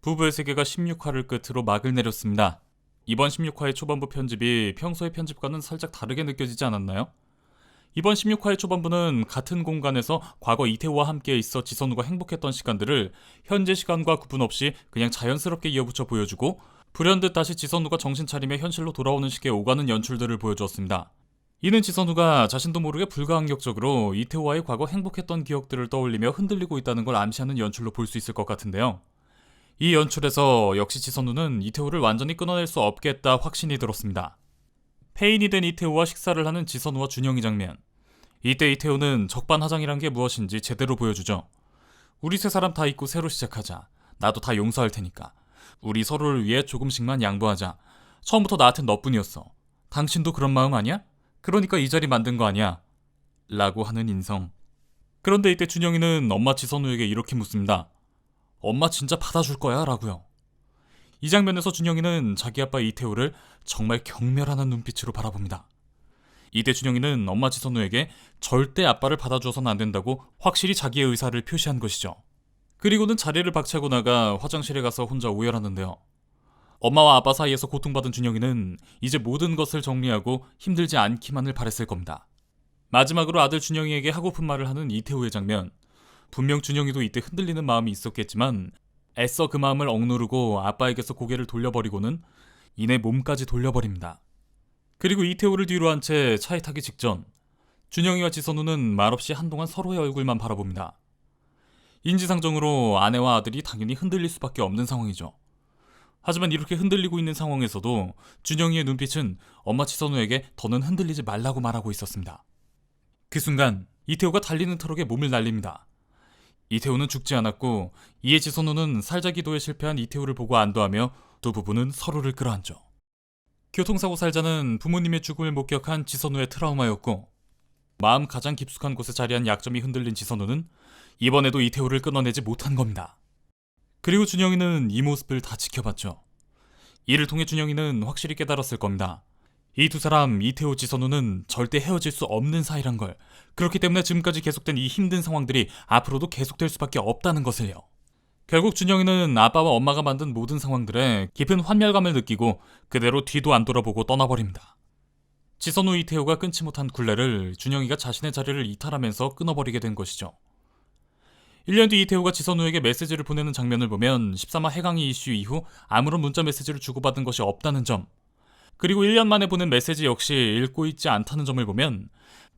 부부의 세계가 16화를 끝으로 막을 내렸습니다. 이번 16화의 초반부 편집이 평소의 편집과는 살짝 다르게 느껴지지 않았나요? 이번 16화의 초반부는 같은 공간에서 과거 이태우와 함께 있어 지선우가 행복했던 시간들을 현재 시간과 구분 없이 그냥 자연스럽게 이어붙여 보여주고, 불현듯 다시 지선우가 정신 차리며 현실로 돌아오는 식의 오가는 연출들을 보여주었습니다. 이는 지선우가 자신도 모르게 불가항력적으로 이태우와의 과거 행복했던 기억들을 떠올리며 흔들리고 있다는 걸 암시하는 연출로 볼 수 있을 것 같은데요. 이 연출에서 역시 지선우는 이태우를 완전히 끊어낼 수 없겠다 확신이 들었습니다. 폐인이 된 이태우와 식사를 하는 지선우와 준영이 장면. 이때 이태우는 적반하장이란 게 무엇인지 제대로 보여주죠. 우리 세 사람 다 잊고 새로 시작하자. 나도 다 용서할 테니까. 우리 서로를 위해 조금씩만 양보하자. 처음부터 나한텐 너뿐이었어. 당신도 그런 마음 아니야? 그러니까 이 자리 만든 거 아니야? 라고 하는 인성. 그런데 이때 준영이는 엄마 지선우에게 이렇게 묻습니다. 엄마 진짜 받아줄 거야? 라고요. 이 장면에서 준영이는 자기 아빠 이태우를 정말 경멸하는 눈빛으로 바라봅니다. 이때 준영이는 엄마 지선우에게 절대 아빠를 받아줘서는 안 된다고 확실히 자기의 의사를 표시한 것이죠. 그리고는 자리를 박차고 나가 화장실에 가서 혼자 오열하는데요. 엄마와 아빠 사이에서 고통받은 준영이는 이제 모든 것을 정리하고 힘들지 않기만을 바랬을 겁니다. 마지막으로 아들 준영이에게 하고픈 말을 하는 이태우의 장면. 분명 준영이도 이때 흔들리는 마음이 있었겠지만 애써 그 마음을 억누르고 아빠에게서 고개를 돌려버리고는 이내 몸까지 돌려버립니다. 그리고 이태우를 뒤로 한 채 차에 타기 직전 준영이와 지선우는 말없이 한동안 서로의 얼굴만 바라봅니다. 인지상정으로 아내와 아들이 당연히 흔들릴 수밖에 없는 상황이죠. 하지만 이렇게 흔들리고 있는 상황에서도 준영이의 눈빛은 엄마 지선우에게 더는 흔들리지 말라고 말하고 있었습니다. 그 순간 이태우가 달리는 트럭에 몸을 날립니다. 이태우는 죽지 않았고 이에 지선우는 살자기도에 실패한 이태우를 보고 안도하며 두 부부는 서로를 끌어안죠. 교통사고 살자는 부모님의 죽음을 목격한 지선우의 트라우마였고, 마음 가장 깊숙한 곳에 자리한 약점이 흔들린 지선우는 이번에도 이태우를 끊어내지 못한 겁니다. 그리고 준영이는 이 모습을 다 지켜봤죠. 이를 통해 준영이는 확실히 깨달았을 겁니다. 이 두 사람 이태우 지선우는 절대 헤어질 수 없는 사이란 걸. 그렇기 때문에 지금까지 계속된 이 힘든 상황들이 앞으로도 계속될 수밖에 없다는 것을요. 결국 준영이는 아빠와 엄마가 만든 모든 상황들에 깊은 환멸감을 느끼고 그대로 뒤도 안 돌아보고 떠나버립니다. 지선우 이태우가 끊지 못한 굴레를 준영이가 자신의 자리를 이탈하면서 끊어버리게 된 것이죠. 1년 뒤 이태우가 지선우에게 메시지를 보내는 장면을 보면 13화 해강이 이슈 이후 아무런 문자 메시지를 주고받은 것이 없다는 점, 그리고 1년 만에 보낸 메시지 역시 읽고 있지 않다는 점을 보면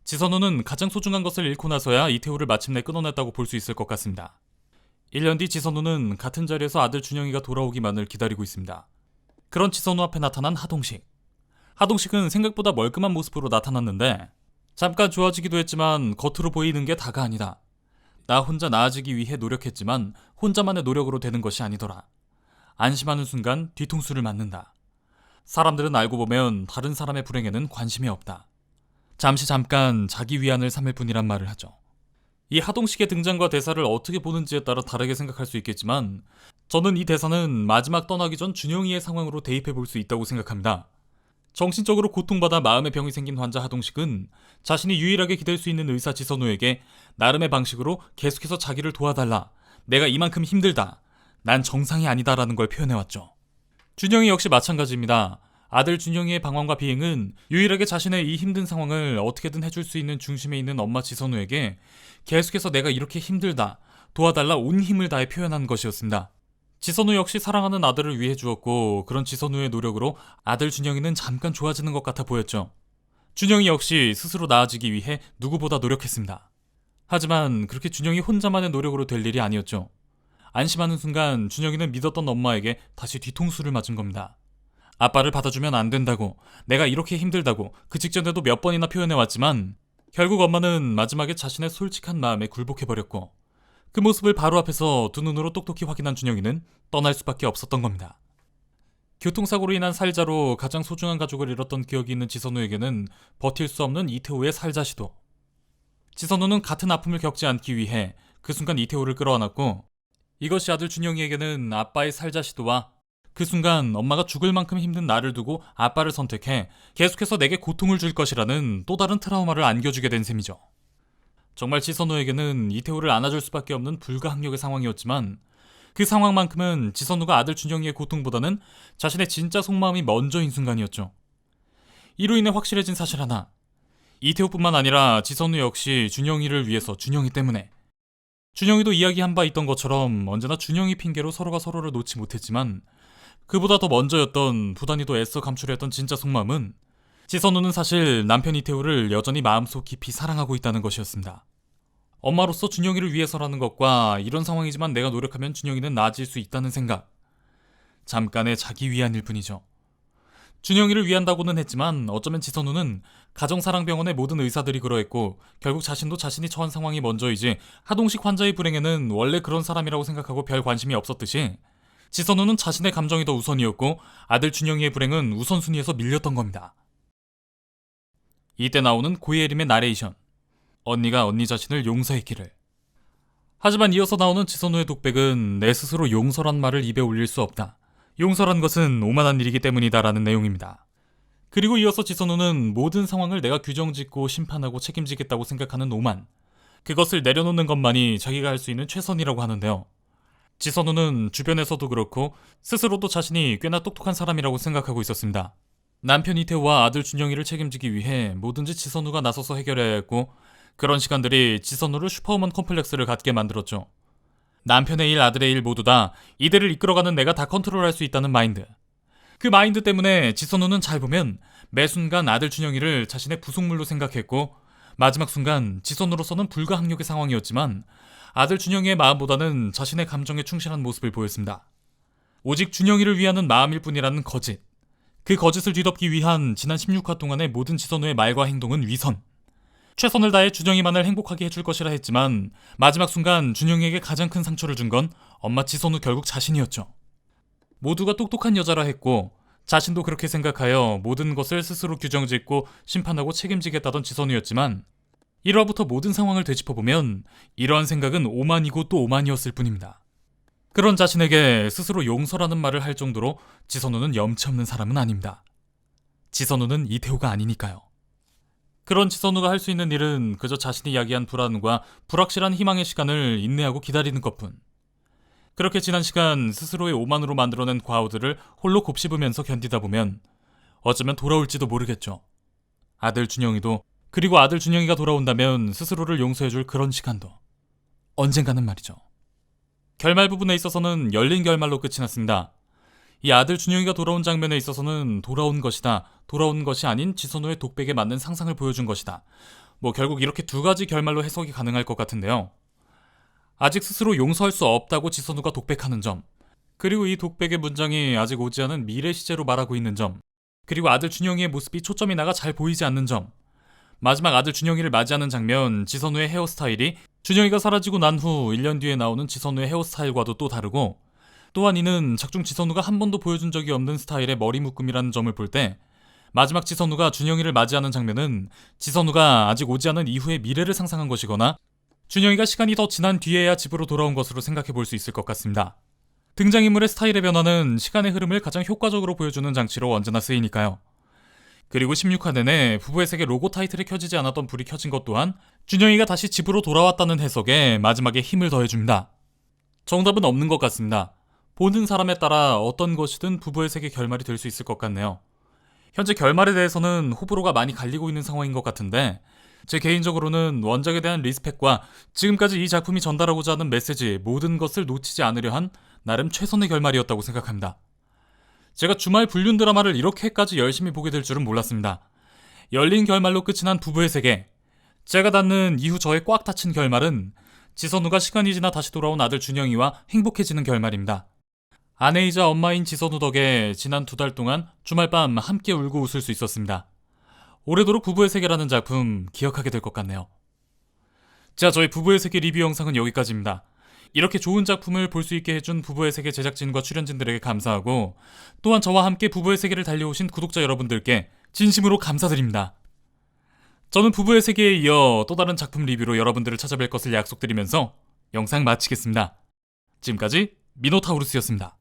지선우는 가장 소중한 것을 잃고 나서야 이태우를 마침내 끊어냈다고 볼 수 있을 것 같습니다. 1년 뒤 지선우는 같은 자리에서 아들 준영이가 돌아오기만을 기다리고 있습니다. 그런 지선우 앞에 나타난 하동식. 하동식은 생각보다 멀끔한 모습으로 나타났는데 잠깐 좋아지기도 했지만 겉으로 보이는 게 다가 아니다. 나 혼자 나아지기 위해 노력했지만 혼자만의 노력으로 되는 것이 아니더라. 안심하는 순간 뒤통수를 맞는다. 사람들은 알고 보면 다른 사람의 불행에는 관심이 없다. 잠깐 자기 위안을 삼을 뿐이란 말을 하죠. 이 하동식의 등장과 대사를 어떻게 보는지에 따라 다르게 생각할 수 있겠지만 저는 이 대사는 마지막 떠나기 전 준영이의 상황으로 대입해 볼 수 있다고 생각합니다. 정신적으로 고통받아 마음의 병이 생긴 환자 하동식은 자신이 유일하게 기댈 수 있는 의사 지선우에게 나름의 방식으로 계속해서 자기를 도와달라. 내가 이만큼 힘들다. 난 정상이 아니다라는 걸 표현해왔죠. 준영이 역시 마찬가지입니다. 아들 준영이의 방황과 비행은 유일하게 자신의 이 힘든 상황을 어떻게든 해줄 수 있는 중심에 있는 엄마 지선우에게 계속해서 내가 이렇게 힘들다, 도와달라 온 힘을 다해 표현한 것이었습니다. 지선우 역시 사랑하는 아들을 위해 주었고 그런 지선우의 노력으로 아들 준영이는 잠깐 좋아지는 것 같아 보였죠. 준영이 역시 스스로 나아지기 위해 누구보다 노력했습니다. 하지만 그렇게 준영이 혼자만의 노력으로 될 일이 아니었죠. 안심하는 순간 준영이는 믿었던 엄마에게 다시 뒤통수를 맞은 겁니다. 아빠를 받아주면 안 된다고, 내가 이렇게 힘들다고 그 직전에도 몇 번이나 표현해왔지만 결국 엄마는 마지막에 자신의 솔직한 마음에 굴복해버렸고 그 모습을 바로 앞에서 두 눈으로 똑똑히 확인한 준영이는 떠날 수밖에 없었던 겁니다. 교통사고로 인한 살자로 가장 소중한 가족을 잃었던 기억이 있는 지선우에게는 버틸 수 없는 이태우의 살자시도. 지선우는 같은 아픔을 겪지 않기 위해 그 순간 이태우를 끌어안았고 이것이 아들 준영이에게는 아빠의 살자시도와 그 순간 엄마가 죽을 만큼 힘든 나를 두고 아빠를 선택해 계속해서 내게 고통을 줄 것이라는 또 다른 트라우마를 안겨주게 된 셈이죠. 정말 지선우에게는 이태우를 안아줄 수밖에 없는 불가항력의 상황이었지만 그 상황만큼은 지선우가 아들 준영이의 고통보다는 자신의 진짜 속마음이 먼저인 순간이었죠. 이로 인해 확실해진 사실 하나. 이태호뿐만 아니라 지선우 역시 준영이를 위해서 준영이 때문에 준영이도 이야기한 바 있던 것처럼 언제나 준영이 핑계로 서로가 서로를 놓지 못했지만 그보다 더 먼저였던 부단히도 애써 감추려 했던 진짜 속마음은 지선우는 사실 남편 이태호를 여전히 마음속 깊이 사랑하고 있다는 것이었습니다. 엄마로서 준영이를 위해서라는 것과 이런 상황이지만 내가 노력하면 준영이는 나아질 수 있다는 생각. 잠깐의 자기 위안일 뿐이죠. 준영이를 위한다고는 했지만 어쩌면 지선우는 가정사랑병원의 모든 의사들이 그러했고 결국 자신도 자신이 처한 상황이 먼저이지 하동식 환자의 불행에는 원래 그런 사람이라고 생각하고 별 관심이 없었듯이 지선우는 자신의 감정이 더 우선이었고 아들 준영이의 불행은 우선순위에서 밀렸던 겁니다. 이때 나오는 고예림의 나레이션. 언니가 언니 자신을 용서했기를. 하지만 이어서 나오는 지선우의 독백은 내 스스로 용서란 말을 입에 올릴 수 없다. 용서란 것은 오만한 일이기 때문이다 라는 내용입니다. 그리고 이어서 지선우는 모든 상황을 내가 규정짓고 심판하고 책임지겠다고 생각하는 오만. 그것을 내려놓는 것만이 자기가 할 수 있는 최선이라고 하는데요. 지선우는 주변에서도 그렇고 스스로도 자신이 꽤나 똑똑한 사람이라고 생각하고 있었습니다. 남편 이태호와 아들 준영이를 책임지기 위해 뭐든지 지선우가 나서서 해결해야 했고 그런 시간들이 지선우를 슈퍼우먼 컴플렉스를 갖게 만들었죠. 남편의 일, 아들의 일 모두 다 이들을 이끌어가는 내가 다 컨트롤할 수 있다는 마인드. 그 마인드 때문에 지선우는 잘 보면 매 순간 아들 준영이를 자신의 부속물로 생각했고 마지막 순간 지선우로서는 불가항력의 상황이었지만 아들 준영이의 마음보다는 자신의 감정에 충실한 모습을 보였습니다. 오직 준영이를 위하는 마음일 뿐이라는 거짓. 그 거짓을 뒤덮기 위한 지난 16화 동안의 모든 지선우의 말과 행동은 위선. 최선을 다해 준영이만을 행복하게 해줄 것이라 했지만 마지막 순간 준영이에게 가장 큰 상처를 준 건 엄마 지선우 결국 자신이었죠. 모두가 똑똑한 여자라 했고 자신도 그렇게 생각하여 모든 것을 스스로 규정짓고 심판하고 책임지겠다던 지선우였지만 1화부터 모든 상황을 되짚어보면 이러한 생각은 오만이고 또 오만이었을 뿐입니다. 그런 자신에게 스스로 용서라는 말을 할 정도로 지선우는 염치 없는 사람은 아닙니다. 지선우는 이태호가 아니니까요. 그런 지선우가 할 수 있는 일은 그저 자신이 야기한 불안과 불확실한 희망의 시간을 인내하고 기다리는 것뿐. 그렇게 지난 시간 스스로의 오만으로 만들어낸 과오들을 홀로 곱씹으면서 견디다 보면 어쩌면 돌아올지도 모르겠죠. 아들 준영이도 그리고 아들 준영이가 돌아온다면 스스로를 용서해줄 그런 시간도 언젠가는 말이죠. 결말 부분에 있어서는 열린 결말로 끝이 났습니다. 이 아들 준영이가 돌아온 장면에 있어서는 돌아온 것이다, 돌아온 것이 아닌 지선우의 독백에 맞는 상상을 보여준 것이다. 결국 이렇게 두 가지 결말로 해석이 가능할 것 같은데요. 아직 스스로 용서할 수 없다고 지선우가 독백하는 점, 그리고 이 독백의 문장이 아직 오지 않은 미래 시제로 말하고 있는 점, 그리고 아들 준영이의 모습이 초점이 나가 잘 보이지 않는 점, 마지막 아들 준영이를 맞이하는 장면, 지선우의 헤어스타일이 준영이가 사라지고 난 후 1년 뒤에 나오는 지선우의 헤어스타일과도 또 다르고 또한 이는 작중 지선우가 한 번도 보여준 적이 없는 스타일의 머리 묶음이라는 점을 볼 때 마지막 지선우가 준영이를 맞이하는 장면은 지선우가 아직 오지 않은 이후의 미래를 상상한 것이거나 준영이가 시간이 더 지난 뒤에야 집으로 돌아온 것으로 생각해 볼 수 있을 것 같습니다. 등장인물의 스타일의 변화는 시간의 흐름을 가장 효과적으로 보여주는 장치로 언제나 쓰이니까요. 그리고 16화 내내 부부의 세계 로고 타이틀에 켜지지 않았던 불이 켜진 것 또한 준영이가 다시 집으로 돌아왔다는 해석에 마지막에 힘을 더해줍니다. 정답은 없는 것 같습니다. 보는 사람에 따라 어떤 것이든 부부의 세계 결말이 될 수 있을 것 같네요. 현재 결말에 대해서는 호불호가 많이 갈리고 있는 상황인 것 같은데 제 개인적으로는 원작에 대한 리스펙과 지금까지 이 작품이 전달하고자 하는 메시지 모든 것을 놓치지 않으려 한 나름 최선의 결말이었다고 생각합니다. 제가 주말 불륜 드라마를 이렇게까지 열심히 보게 될 줄은 몰랐습니다. 열린 결말로 끝이 난 부부의 세계. 제가 닿는 이후 저의 꽉 닫힌 결말은 지선우가 시간이 지나 다시 돌아온 아들 준영이와 행복해지는 결말입니다. 아내이자 엄마인 지선우 덕에 지난 2달 동안 주말밤 함께 울고 웃을 수 있었습니다. 오래도록 부부의 세계라는 작품 기억하게 될 것 같네요. 자, 저희 부부의 세계 리뷰 영상은 여기까지입니다. 이렇게 좋은 작품을 볼 수 있게 해준 부부의 세계 제작진과 출연진들에게 감사하고 또한 저와 함께 부부의 세계를 달려오신 구독자 여러분들께 진심으로 감사드립니다. 저는 부부의 세계에 이어 또 다른 작품 리뷰로 여러분들을 찾아뵐 것을 약속드리면서 영상 마치겠습니다. 지금까지 미노타우루스였습니다.